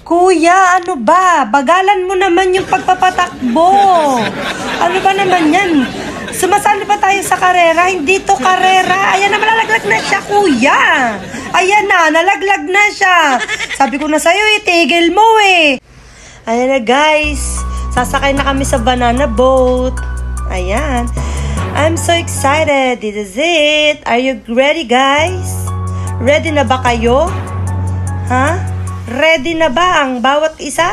Kuya, ano ba? Bagalan mo naman yung pagpapatakbo. Ano ba naman yan? Sumasali pa tayo sa karera? Hindi to karera. Ayan na, malalaglag na siya, kuya. Ayan na, nalaglag na siya. Sabi ko na sa'yo, itigil mo eh. Ayan na guys, sasakay na kami sa banana boat. Ayan. I'm so excited. This is it. Are you ready guys? Ready na ba kayo? Ha? Ready na ba ang bawat isa?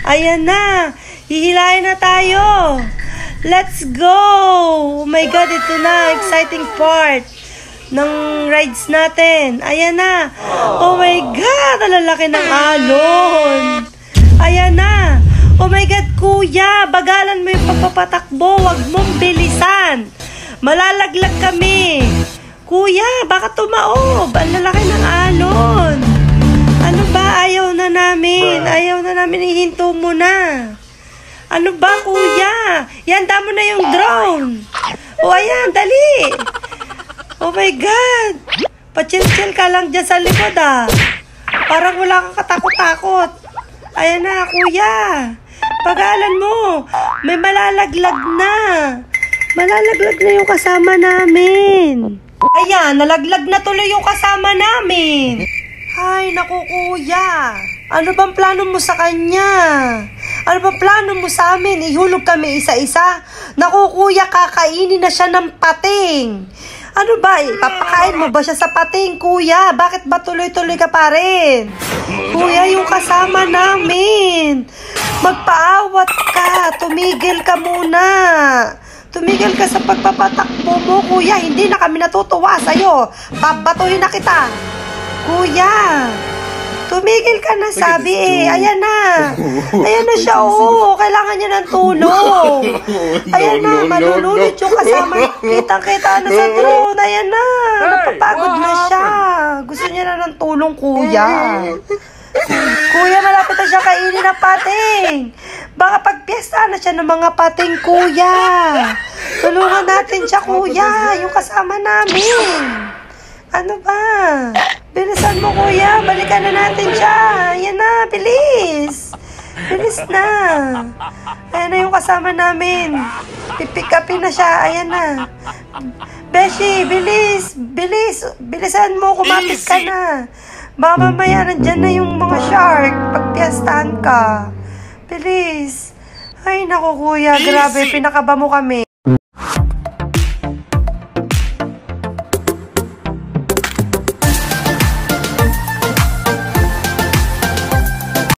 Ayan na. Hihilahin na tayo. Let's go! Oh my God, ito na. Exciting part ng rides natin. Ayan na. Oh my God, ang lalaki ng alon. Ayan na. Oh my God, kuya, bagalan mo yung pagpapatakbo. Huwag mong bilisan. Malalaglag kami. Kuya, baka tumaob. Ang lalaki ng alon. Ano ba? Ayaw na namin. Ayaw na namin. Ihinto mo na. Ano ba, kuya? Yanda mo na yung drone. O, ayan. Dali. Oh my God. Pa-chill-chill ka lang dyan sa likod, ah. Parang wala kang katakot-takot. Ayan na, kuya. Pagalan mo. May malalaglag na. Malalaglag na yung kasama namin. Ayan, nalaglag na tuloy yung kasama namin. Ay, naku kuya. Ano bang plano mo sa kanya? Ano bang plano mo sa amin? Ihulog kami isa-isa? Naku kuya, kakainin na siya ng pating. Ano ba? Papakain mo ba siya sa pating, kuya? Bakit ba tuloy-tuloy ka pa rin? Kuya, yung kasama namin. Magpaawat ka. Tumigil ka muna. Tumigil ka sa pagpapatakbo mo, kuya. Hindi na kami natutuwa sa'yo. Babatuhin na kita. Kuya, tumigil ka na, sabi eh. Ayan na. Ayan na siya, oo. Kailangan niya ng tulong. Ayan na, malulunod yung kasama. Kitang-kita na sa drone. Ayan na. Napapagod na siya. Gusto niya na ng tulong, kuya. Kuya, malapit na siya kainin ng pating. Baka pagpiesta na siya ng mga pating, kuya. Tulungan natin siya, kuya. Yung kasama namin. Ano ba? Bilisan mo, kuya. Balikan na natin siya. Ayan na, bilis. Bilis na. Ayan na yung kasama namin. Pipick upin na siya. Ayan na. Beshi, bilis. Bilis. Bilisan mo, kumapit ka na. Baka mamaya nandyan na yung mga shark. Pagpiestahan ka. Bilis. Ay, naku, kuya. Grabe, pinakaba mo kami.